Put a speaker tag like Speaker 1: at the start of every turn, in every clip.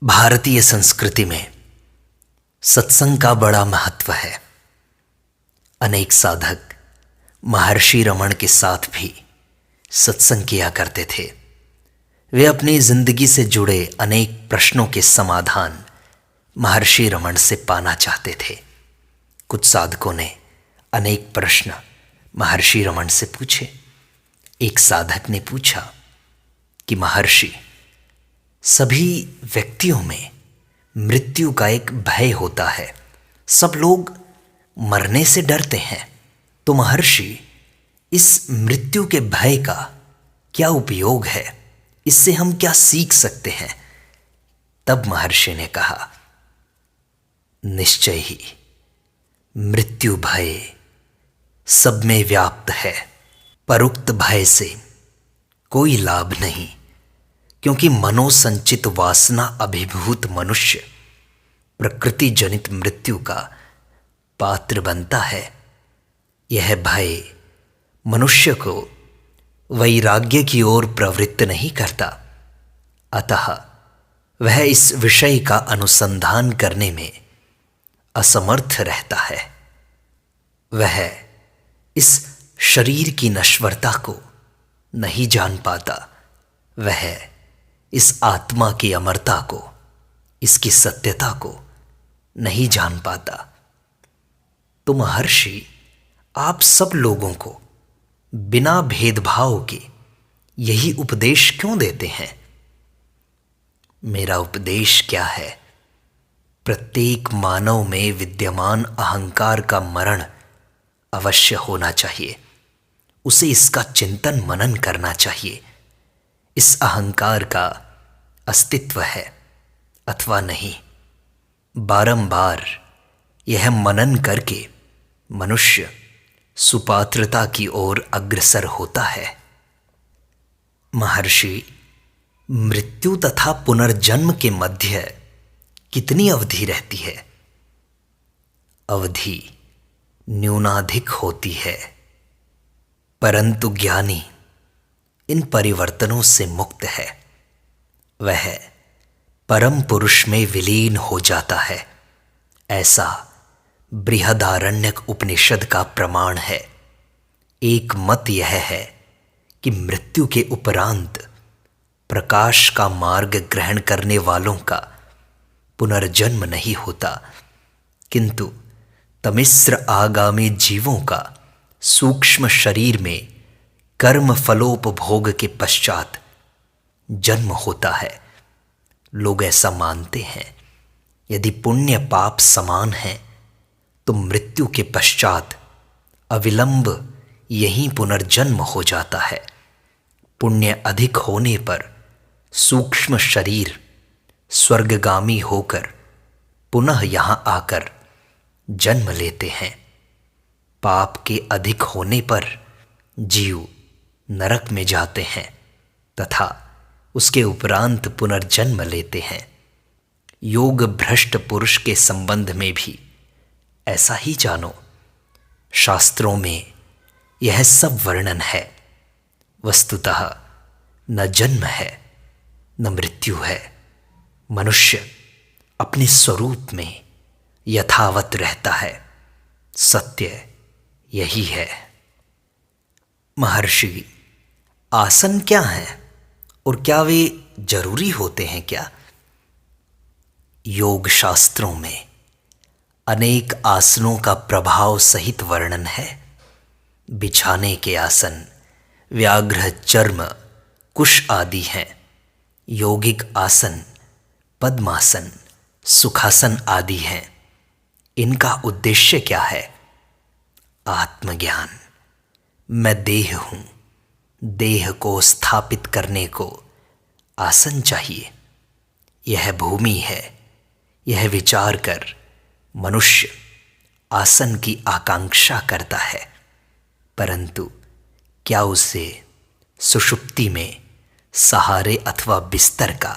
Speaker 1: भारतीय संस्कृति में सत्संग का बड़ा महत्व है। अनेक साधक महर्षि रमण के साथ भी सत्संग किया करते थे। वे अपनी जिंदगी से जुड़े अनेक प्रश्नों के समाधान महर्षि रमण से पाना चाहते थे। कुछ साधकों ने अनेक प्रश्न महर्षि रमण से पूछे। एक साधक ने पूछा कि महर्षि, सभी व्यक्तियों में मृत्यु का एक भय होता है, सब लोग मरने से डरते हैं, तो महर्षि इस मृत्यु के भय का क्या उपयोग है, इससे हम क्या सीख सकते हैं? तब महर्षि ने कहा, निश्चय ही मृत्यु भय सब में व्याप्त है, परोक्त भय से कोई लाभ नहीं, क्योंकि मनोसंचित वासना अभिभूत मनुष्य प्रकृति जनित मृत्यु का पात्र बनता है। यह भय मनुष्य को वैराग्य की ओर प्रवृत्त नहीं करता, अतः वह इस विषय का अनुसंधान करने में असमर्थ रहता है। वह इस शरीर की नश्वरता को नहीं जान पाता, वह इस आत्मा की अमरता को, इसकी सत्यता को नहीं जान पाता। तो महर्षि, आप सब लोगों को बिना भेदभाव के यही उपदेश क्यों देते हैं? मेरा उपदेश क्या है? प्रत्येक मानव में विद्यमान अहंकार का मरण अवश्य होना चाहिए। उसे इसका चिंतन मनन करना चाहिए। इस अहंकार का अस्तित्व है अथवा नहीं, बारंबार यह मनन करके मनुष्य सुपात्रता की ओर अग्रसर होता है। महर्षि, मृत्यु तथा पुनर्जन्म के मध्य कितनी अवधि रहती है? अवधि न्यूनाधिक होती है, परंतु ज्ञानी इन परिवर्तनों से मुक्त है। वह परम पुरुष में विलीन हो जाता है। ऐसा बृहदारण्यक उपनिषद का प्रमाण है। एक मत यह है कि मृत्यु के उपरांत प्रकाश का मार्ग ग्रहण करने वालों का पुनर्जन्म नहीं होता, किंतु तमिस्र आगामी जीवों का सूक्ष्म शरीर में कर्म फलोपभोग के पश्चात जन्म होता है। लोग ऐसा मानते हैं, यदि पुण्य पाप समान है तो मृत्यु के पश्चात अविलंब यही पुनर्जन्म हो जाता है। पुण्य अधिक होने पर सूक्ष्म शरीर स्वर्गगामी होकर पुनः यहां आकर जन्म लेते हैं। पाप के अधिक होने पर जीव नरक में जाते हैं तथा उसके उपरांत पुनर्जन्म लेते हैं। योग भ्रष्ट पुरुष के संबंध में भी ऐसा ही जानो। शास्त्रों में यह सब वर्णन है। वस्तुतः न जन्म है न मृत्यु है। मनुष्य अपने स्वरूप में यथावत रहता है। सत्य यही है। महर्षि, आसन क्या हैं और क्या वे जरूरी होते हैं क्या? योग शास्त्रों में अनेक आसनों का प्रभाव सहित वर्णन है। बिछाने के आसन व्याघ्र चर्म कुश आदि हैं। यौगिक आसन पद्मासन सुखासन आदि हैं। इनका उद्देश्य क्या है? आत्मज्ञान। मैं देह हूं, देह को स्थापित करने को आसन चाहिए। यह भूमि है। यह विचार कर मनुष्य आसन की आकांक्षा करता है, परंतु क्या उसे सुषुप्ति में सहारे अथवा बिस्तर का,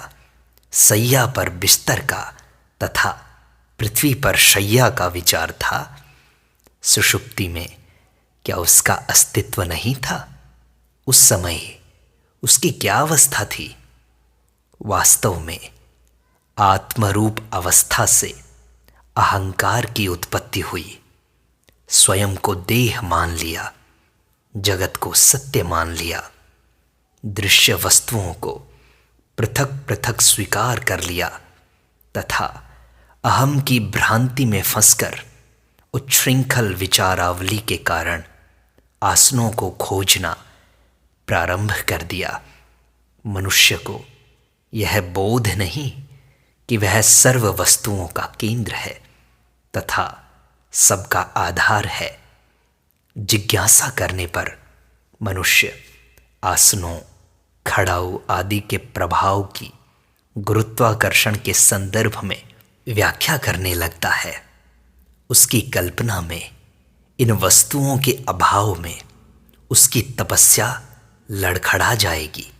Speaker 1: सैया पर बिस्तर का तथा पृथ्वी पर शैया का विचार था? सुषुप्ति में क्या उसका अस्तित्व नहीं था? उस समय उसकी क्या अवस्था थी? वास्तव में आत्मरूप अवस्था से अहंकार की उत्पत्ति हुई। स्वयं को देह मान लिया, जगत को सत्य मान लिया, दृश्य वस्तुओं को पृथक पृथक स्वीकार कर लिया तथा अहम की भ्रांति में फंसकर उच्छृंखल विचारावली के कारण आसनों को खोजना प्रारंभ कर दिया। मनुष्य को यह बोध नहीं कि वह सर्व वस्तुओं का केंद्र है तथा सबका आधार है। जिज्ञासा करने पर मनुष्य आसनों, खड़ाऊ आदि के प्रभाव की गुरुत्वाकर्षण के संदर्भ में व्याख्या करने लगता है। उसकी कल्पना में इन वस्तुओं के अभाव में उसकी तपस्या लड़खड़ा जाएगी।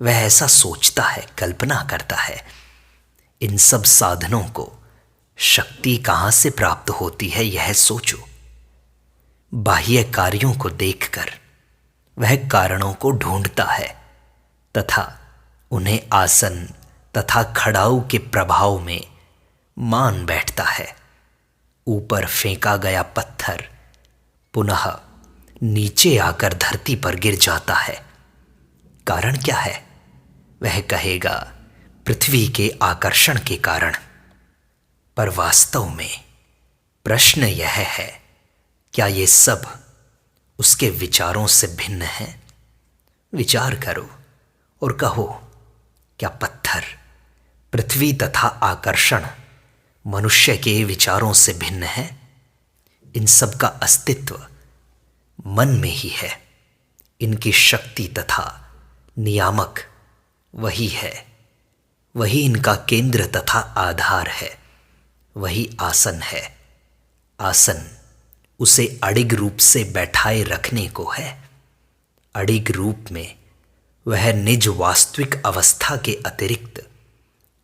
Speaker 1: वह ऐसा सोचता है, कल्पना करता है। इन सब साधनों को शक्ति कहाँ से प्राप्त होती है, यह सोचो। बाह्य कार्यों को देखकर वह कारणों को ढूंढता है तथा उन्हें आसन तथा खड़ाऊ के प्रभाव में मान बैठता है। ऊपर फेंका गया पत्थर पुनः नीचे आकर धरती पर गिर जाता है। कारण क्या है? वह कहेगा पृथ्वी के आकर्षण के कारण। पर वास्तव में प्रश्न यह है, क्या ये सब उसके विचारों से भिन्न है? विचार करो और कहो, क्या पत्थर, पृथ्वी तथा आकर्षण मनुष्य के विचारों से भिन्न है? इन सब का अस्तित्व मन में ही है। इनकी शक्ति तथा नियामक वही है। वही इनका केंद्र तथा आधार है। वही आसन है। आसन उसे अडिग रूप से बैठाए रखने को है। अडिग रूप में वह निज वास्तविक अवस्था के अतिरिक्त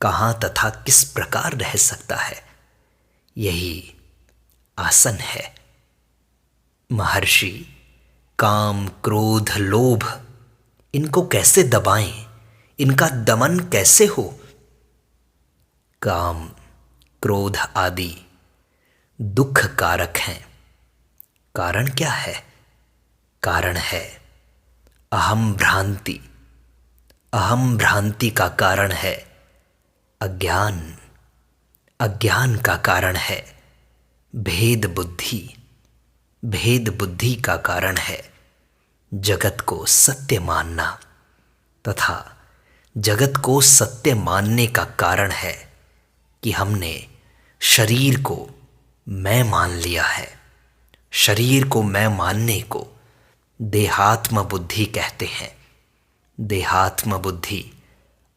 Speaker 1: कहाँ तथा किस प्रकार रह सकता है? यही आसन है। महर्षि काम, क्रोध, लोभ इनको कैसे दबाएं? इनका दमन कैसे हो? काम, क्रोध आदि दुख कारक हैं। कारण क्या है? कारण है अहम भ्रांति। अहम भ्रांति का कारण है अज्ञान। अज्ञान का कारण है भेद बुद्धि। भेद बुद्धि का कारण है जगत को सत्य मानना तथा जगत को सत्य मानने का कारण है कि हमने शरीर को मैं मान लिया है। शरीर को मैं मानने को देहात्म बुद्धि कहते हैं। देहात्म बुद्धि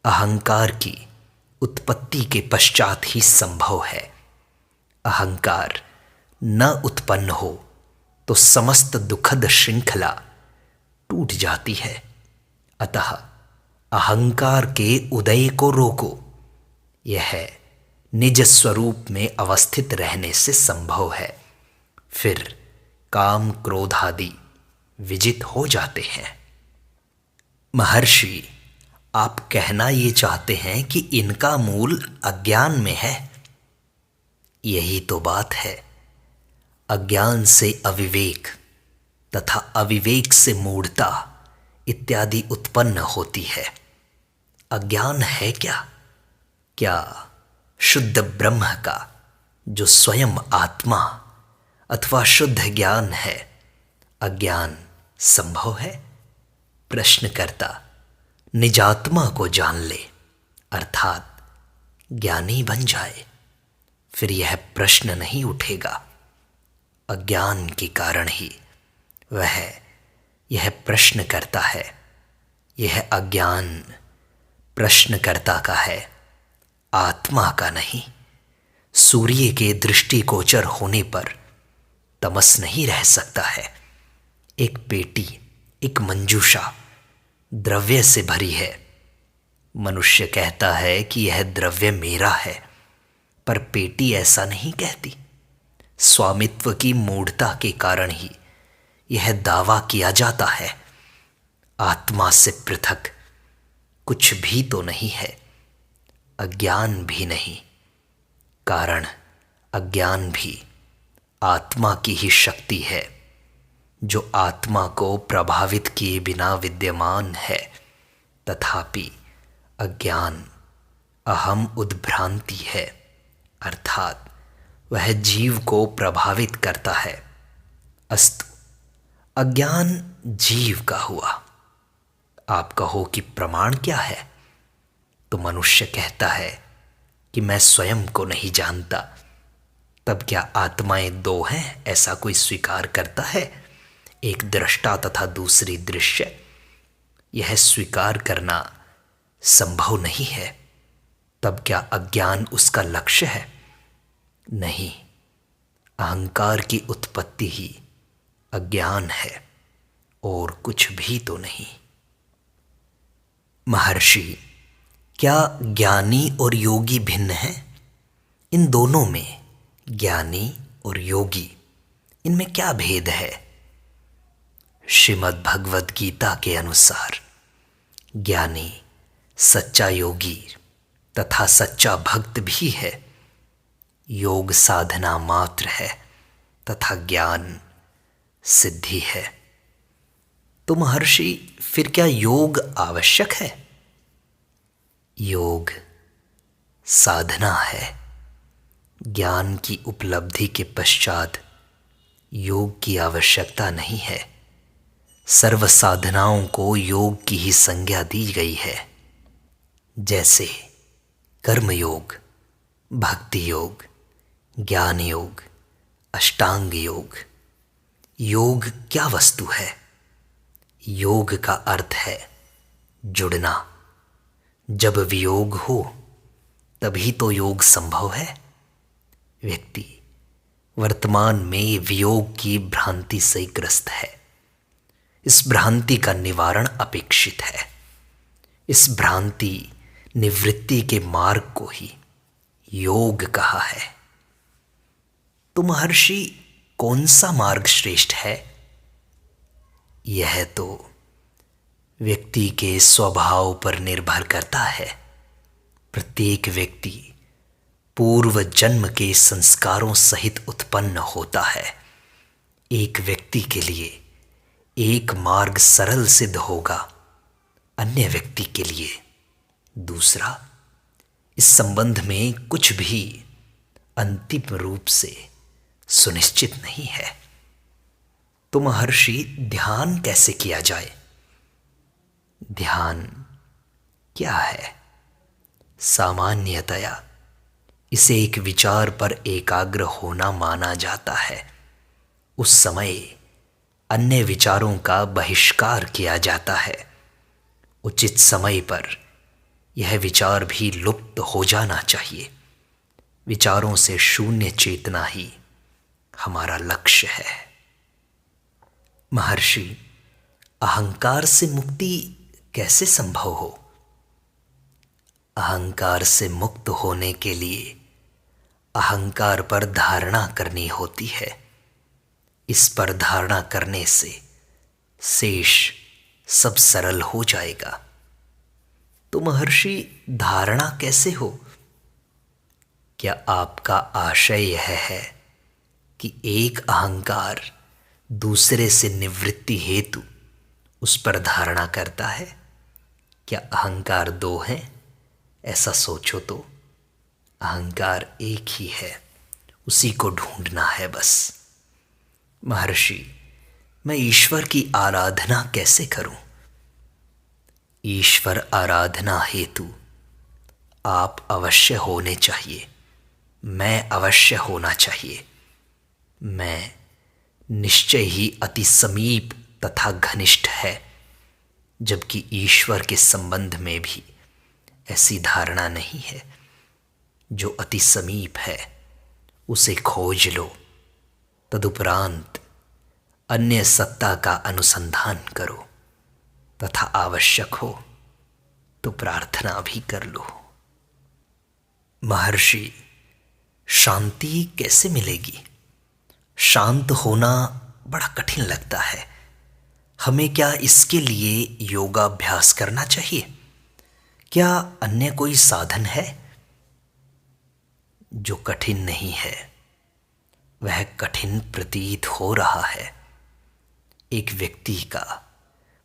Speaker 1: अहंकार की उत्पत्ति के पश्चात ही संभव है। अहंकार न उत्पन्न हो तो समस्त दुखद श्रृंखला टूट जाती है। अतः अहंकार के उदय को रोको। यह निज स्वरूप में अवस्थित रहने से संभव है। फिर काम, क्रोध आदि विजित हो जाते हैं। महर्षि, आप कहना ये चाहते हैं कि इनका मूल अज्ञान में है। यही तो बात है। अज्ञान से अविवेक तथा अविवेक से मूढ़ता इत्यादि उत्पन्न होती है। अज्ञान है क्या? क्या शुद्ध ब्रह्म का जो स्वयं आत्मा अथवा शुद्ध ज्ञान है, अज्ञान संभव है? प्रश्नकर्ता निजात्मा को जान ले अर्थात ज्ञानी बन जाए, फिर यह प्रश्न नहीं उठेगा। अज्ञान के कारण ही वह यह प्रश्न करता है। यह अज्ञान प्रश्नकर्ता का है, आत्मा का नहीं। सूर्य के दृष्टिगोचर होने पर तमस नहीं रह सकता है। एक पेटी, एक मंजूषा द्रव्य से भरी है। मनुष्य कहता है कि यह द्रव्य मेरा है, पर पेटी ऐसा नहीं कहती। स्वामित्व की मूढ़ता के कारण ही यह दावा किया जाता है। आत्मा से पृथक कुछ भी तो नहीं है। अज्ञान भी नहीं, कारण अज्ञान भी आत्मा की ही शक्ति है, जो आत्मा को प्रभावित किए बिना विद्यमान है। तथापि अज्ञान अहम उद्भ्रांति है, अर्थात वह जीव को प्रभावित करता है। अस्तु, अज्ञान जीव का हुआ। आप कहो कि प्रमाण क्या है? तो मनुष्य कहता है कि मैं स्वयं को नहीं जानता। तब क्या आत्माएं दो हैं, ऐसा कोई स्वीकार करता है? एक दृष्टा तथा दूसरी दृश्य। यह स्वीकार करना संभव नहीं है। तब क्या अज्ञान उसका लक्ष्य है? नहीं, अहंकार की उत्पत्ति ही अज्ञान है और कुछ भी तो नहीं। महर्षि, क्या ज्ञानी और योगी भिन्न हैं? इन दोनों में, ज्ञानी और योगी, इनमें क्या भेद है? श्रीमद् भगवद गीता के अनुसार ज्ञानी सच्चा योगी तथा सच्चा भक्त भी है। योग साधना मात्र है तथा ज्ञान सिद्धि है। तो महर्षि, फिर क्या योग आवश्यक है? योग साधना है। ज्ञान की उपलब्धि के पश्चात योग की आवश्यकता नहीं है। सर्व साधनाओं को योग की ही संज्ञा दी गई है, जैसे कर्म योग, भक्ति योग, ज्ञान योग, अष्टांग योग। योग क्या वस्तु है? योग का अर्थ है जुड़ना। जब वियोग हो तभी तो योग संभव है। व्यक्ति वर्तमान में वियोग की भ्रांति से ग्रस्त है। इस भ्रांति का निवारण अपेक्षित है। इस भ्रांति निवृत्ति के मार्ग को ही योग कहा है। तो महर्षि, कौन सा मार्ग श्रेष्ठ है? यह तो व्यक्ति के स्वभाव पर निर्भर करता है। प्रत्येक व्यक्ति पूर्व जन्म के संस्कारों सहित उत्पन्न होता है। एक व्यक्ति के लिए एक मार्ग सरल सिद्ध होगा, अन्य व्यक्ति के लिए दूसरा। इस संबंध में कुछ भी अंतिम रूप से सुनिश्चित नहीं है। तो महर्षि, ध्यान कैसे किया जाए? ध्यान क्या है? सामान्यतया इसे एक विचार पर एकाग्र होना माना जाता है। उस समय अन्य विचारों का बहिष्कार किया जाता है। उचित समय पर यह विचार भी लुप्त हो जाना चाहिए। विचारों से शून्य चेतना ही हमारा लक्ष्य है। महर्षि, अहंकार से मुक्ति कैसे संभव हो? अहंकार से मुक्त होने के लिए अहंकार पर धारणा करनी होती है। इस पर धारणा करने से शेष सब सरल हो जाएगा। तो महर्षि, धारणा कैसे हो? क्या आपका आशय यह है कि एक अहंकार दूसरे से निवृत्ति हेतु उस पर धारणा करता है? क्या अहंकार दो हैं? ऐसा सोचो तो अहंकार एक ही है, उसी को ढूंढना है बस। महर्षि, मैं ईश्वर की आराधना कैसे करूं? ईश्वर आराधना हेतु आप अवश्य होने चाहिए, मैं अवश्य होना चाहिए। मैं निश्चय ही अति समीप तथा घनिष्ठ है, जबकि ईश्वर के संबंध में भी ऐसी धारणा नहीं है। जो अति समीप है उसे खोज लो, तदुपरांत अन्य सत्ता का अनुसंधान करो तथा आवश्यक हो तो प्रार्थना भी कर लो। महर्षि, शांति कैसे मिलेगी? शांत होना बड़ा कठिन लगता है। हमें क्या इसके लिए योगाभ्यास करना चाहिए? क्या अन्य कोई साधन है जो कठिन नहीं है वह कठिन प्रतीत हो रहा है। एक व्यक्ति का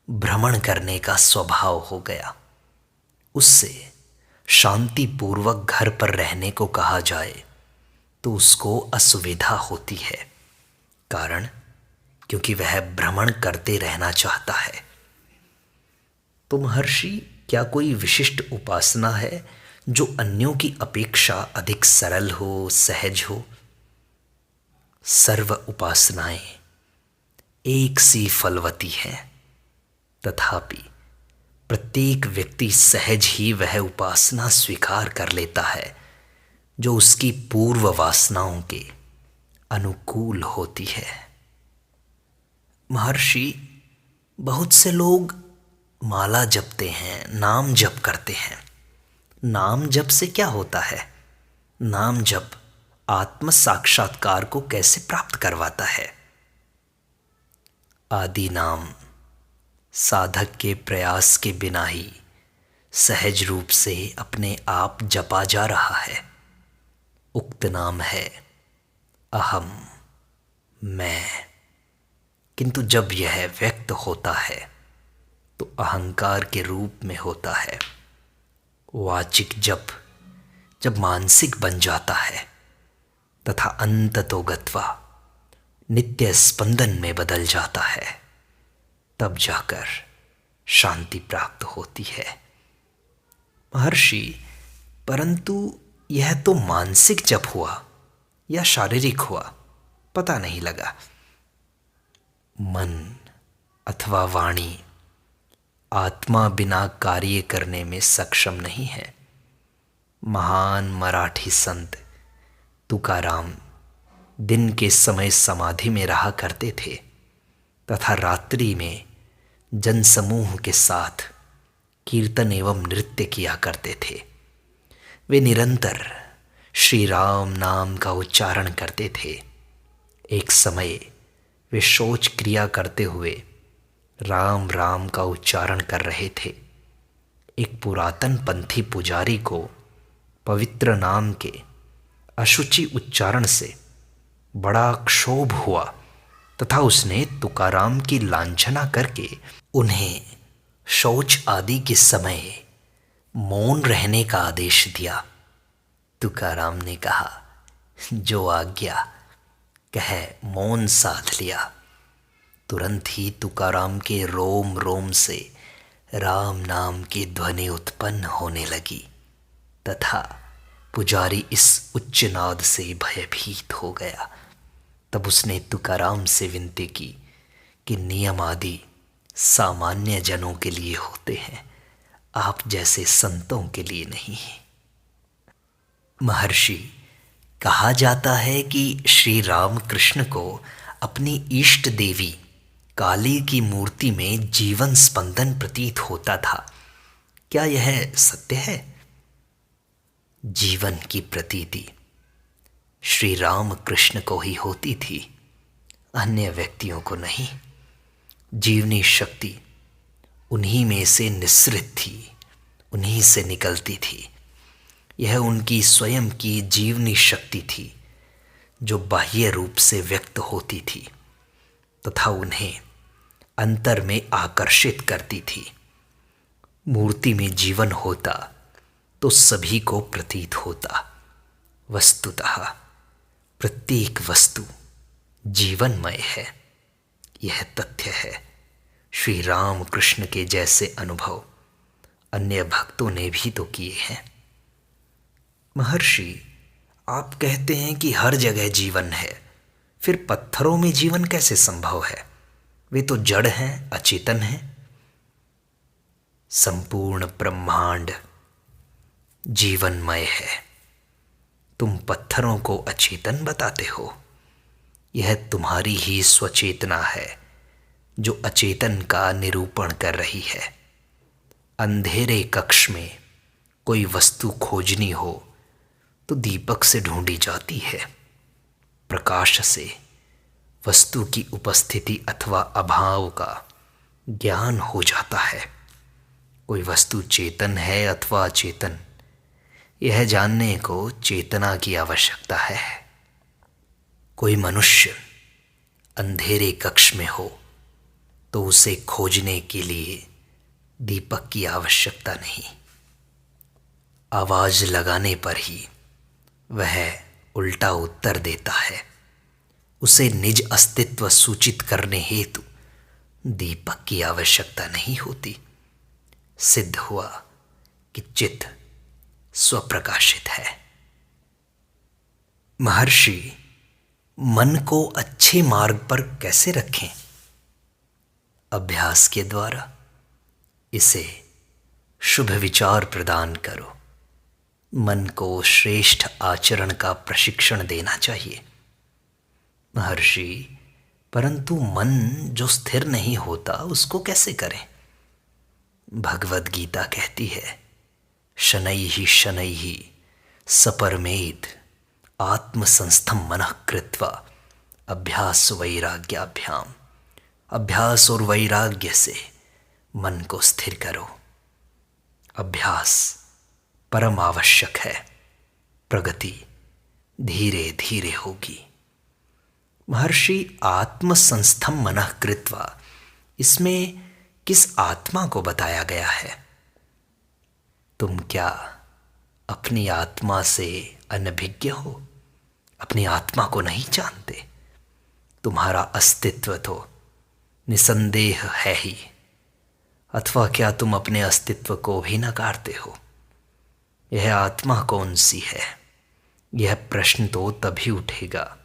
Speaker 1: भ्रमण करने का स्वभाव हो गया, उससे शांतिपूर्वक घर पर रहने को कहा जाए तो उसको असुविधा होती है। कारण क्योंकि वह भ्रमण करते रहना चाहता है। तो महर्षि, क्या कोई विशिष्ट उपासना है जो अन्यों की अपेक्षा अधिक सरल हो, सहज हो? सर्व उपासनाएं एक सी फलवती हैं, तथापि प्रत्येक व्यक्ति सहज ही वह उपासना स्वीकार कर लेता है जो उसकी पूर्व वासनाओं के अनुकूल होती है। महर्षि, बहुत से लोग माला जपते हैं, नाम जप करते हैं। नाम जप से क्या होता है? नाम जप आत्म साक्षात्कार को कैसे प्राप्त करवाता है? आदि नाम साधक के प्रयास के बिना ही सहज रूप से अपने आप जपा जा रहा है। उक्त नाम है अहम, मैं। किंतु जब यह व्यक्त होता है तो अहंकार के रूप में होता है। वाचिक जप जब मानसिक बन जाता है तथा अंततो गत्वा नित्य स्पंदन में बदल जाता है, तब जाकर शांति प्राप्त होती है। महर्षि, परंतु यह तो मानसिक जप हुआ या शारीरिक हुआ, पता नहीं लगा। मन अथवा वाणी आत्मा बिना कार्य करने में सक्षम नहीं है। महान मराठी संत तुकाराम दिन के समय समाधि में रहा करते थे तथा रात्रि में जनसमूह के साथ कीर्तन एवं नृत्य किया करते थे। वे निरंतर श्री राम नाम का उच्चारण करते थे। एक समय वे शौच क्रिया करते हुए राम राम का उच्चारण कर रहे थे। एक पुरातन पंथी पुजारी को पवित्र नाम के अशुचि उच्चारण से बड़ा क्षोभ हुआ तथा उसने तुकाराम की लांछना करके उन्हें शौच आदि के समय मौन रहने का आदेश दिया। तुकाराम ने कहा, जो आज्ञा, कह मौन साध लिया। तुरंत ही तुकाराम के रोम रोम से राम नाम की ध्वनि उत्पन्न होने लगी तथा पुजारी इस उच्च नाद से भयभीत हो गया। तब उसने तुकाराम से विनती की कि नियम आदि सामान्य जनों के लिए होते हैं, आप जैसे संतों के लिए नहीं। महर्षि, कहा जाता है कि श्री राम कृष्ण को अपनी इष्ट देवी काली की मूर्ति में जीवन स्पंदन प्रतीत होता था। क्या यह सत्य है? जीवन की प्रतीति श्री राम कृष्ण को ही होती थी, अन्य व्यक्तियों को नहीं। जीवनी शक्ति उन्हीं में से निस्सृत थी, उन्हीं से निकलती थी। यह उनकी स्वयं की जीवनी शक्ति थी जो बाह्य रूप से व्यक्त होती थी तथा उन्हें अंतर में आकर्षित करती थी। मूर्ति में जीवन होता तो सभी को प्रतीत होता। वस्तुतः प्रत्येक वस्तु जीवनमय है, यह तथ्य है। श्री राम कृष्ण के जैसे अनुभव अन्य भक्तों ने भी तो किए हैं। महर्षि, आप कहते हैं कि हर जगह जीवन है, फिर पत्थरों में जीवन कैसे संभव है? वे तो जड़ हैं, अचेतन हैं। संपूर्ण ब्रह्मांड जीवनमय है, तुम पत्थरों को अचेतन बताते हो। यह तुम्हारी ही स्वचेतना है जो अचेतन का निरूपण कर रही है। अंधेरे कक्ष में कोई वस्तु खोजनी हो तो दीपक से ढूंढी जाती है। प्रकाश से वस्तु की उपस्थिति अथवा अभाव का ज्ञान हो जाता है। कोई वस्तु चेतन है अथवा अचेतन, यह जानने को चेतना की आवश्यकता है। कोई मनुष्य अंधेरे कक्ष में हो तो उसे खोजने के लिए दीपक की आवश्यकता नहीं, आवाज लगाने पर ही वह उल्टा उत्तर देता है। उसे निज अस्तित्व सूचित करने हेतु दीपक की आवश्यकता नहीं होती। सिद्ध हुआ कि चित्त स्वप्रकाशित है। महर्षि, मन को अच्छे मार्ग पर कैसे रखें? अभ्यास के द्वारा। इसे शुभ विचार प्रदान करो। मन को श्रेष्ठ आचरण का प्रशिक्षण देना चाहिए। महर्षि, परंतु मन जो स्थिर नहीं होता उसको कैसे करें? भगवद गीता कहती है, शनैः शनैः सपरमेद आत्मसंस्थम मनः कृत्वा अभ्यास वैराग्याभ्याम। अभ्यास और वैराग्य से मन को स्थिर करो। अभ्यास परम आवश्यक है। प्रगति धीरे धीरे होगी। महर्षि, आत्मसंस्थम मनः कृत्वा, इसमें किस आत्मा को बताया गया है? तुम क्या अपनी आत्मा से अनभिज्ञ हो? अपनी आत्मा को नहीं जानते? तुम्हारा अस्तित्व तो निसंदेह है ही, अथवा क्या तुम अपने अस्तित्व को भी नकारते हो? यह आत्मा कौन सी है? यह प्रश्न तो तभी उठेगा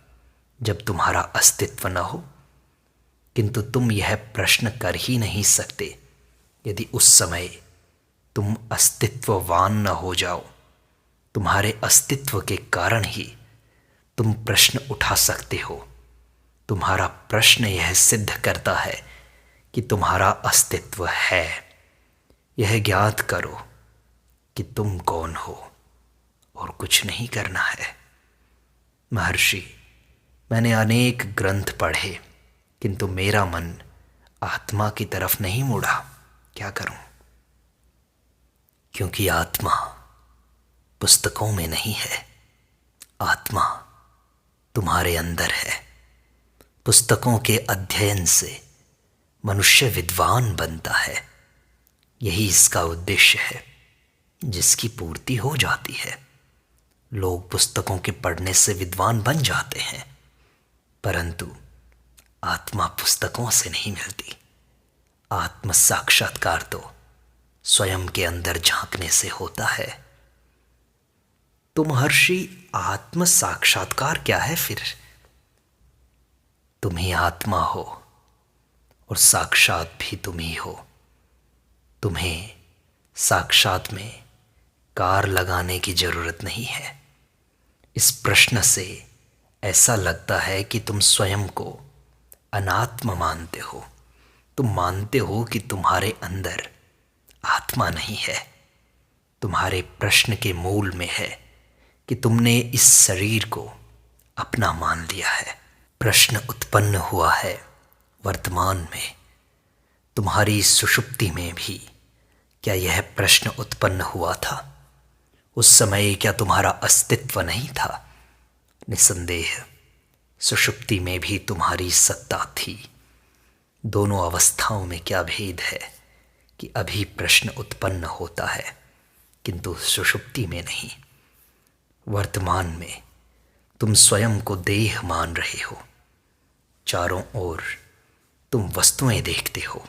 Speaker 1: जब तुम्हारा अस्तित्व न हो। किंतु तुम यह प्रश्न कर ही नहीं सकते यदि उस समय तुम अस्तित्ववान न हो जाओ। तुम्हारे अस्तित्व के कारण ही तुम प्रश्न उठा सकते हो। तुम्हारा प्रश्न यह सिद्ध करता है कि तुम्हारा अस्तित्व है। यह ज्ञात करो कि तुम कौन हो और कुछ नहीं करना है। महर्षि, मैंने अनेक ग्रंथ पढ़े किंतु मेरा मन आत्मा की तरफ नहीं मुड़ा। क्या करूं? क्योंकि आत्मा पुस्तकों में नहीं है। आत्मा तुम्हारे अंदर है। पुस्तकों के अध्ययन से मनुष्य विद्वान बनता है। यही इसका उद्देश्य है, जिसकी पूर्ति हो जाती है। लोग पुस्तकों के पढ़ने से विद्वान बन जाते हैं, परंतु आत्मा पुस्तकों से नहीं मिलती। आत्म साक्षात्कार तो स्वयं के अंदर झांकने से होता है। तो महर्षि, आत्म साक्षात्कार क्या है फिर? तुम ही आत्मा हो और साक्षात भी तुम ही हो। तुम्हें साक्षात में कार लगाने की जरूरत नहीं है। इस प्रश्न से ऐसा लगता है कि तुम स्वयं को अनात्म मानते हो। तुम मानते हो कि तुम्हारे अंदर आत्मा नहीं है। तुम्हारे प्रश्न के मूल में है कि तुमने इस शरीर को अपना मान लिया है। प्रश्न उत्पन्न हुआ है वर्तमान में। तुम्हारी सुषुप्ति में भी क्या यह प्रश्न उत्पन्न हुआ था? उस समय क्या तुम्हारा अस्तित्व नहीं था? निसंदेह सुषुप्ति में भी तुम्हारी सत्ता थी। दोनों अवस्थाओं में क्या भेद है कि अभी प्रश्न उत्पन्न होता है किंतु सुषुप्ति में नहीं। वर्तमान में तुम स्वयं को देह मान रहे हो। चारों ओर तुम वस्तुएं देखते हो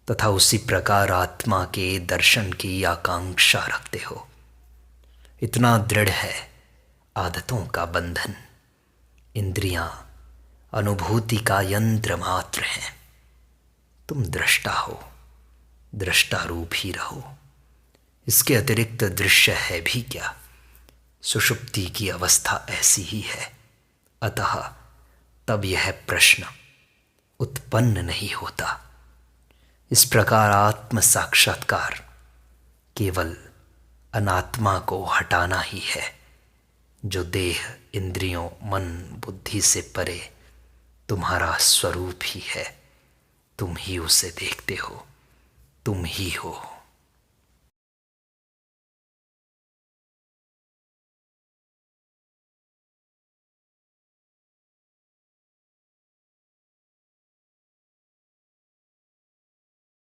Speaker 1: तथा उसी प्रकार आत्मा के दर्शन की आकांक्षा रखते हो। इतना दृढ़ है आदतों का बंधन। इंद्रियां अनुभूति का यंत्र मात्र हैं। तुम दृष्टा हो, दृष्टा रूप ही रहो। इसके अतिरिक्त दृश्य है भी क्या? सुषुप्ति की अवस्था ऐसी ही है। अतः तब यह प्रश्न उत्पन्न नहीं होता। इस प्रकार आत्म साक्षात्कार केवल अनात्मा को हटाना ही है, जो देह, इंद्रियों, मन, बुद्धि से परे तुम्हारा स्वरूप ही है। तुम ही उसे देखते हो, तुम ही हो।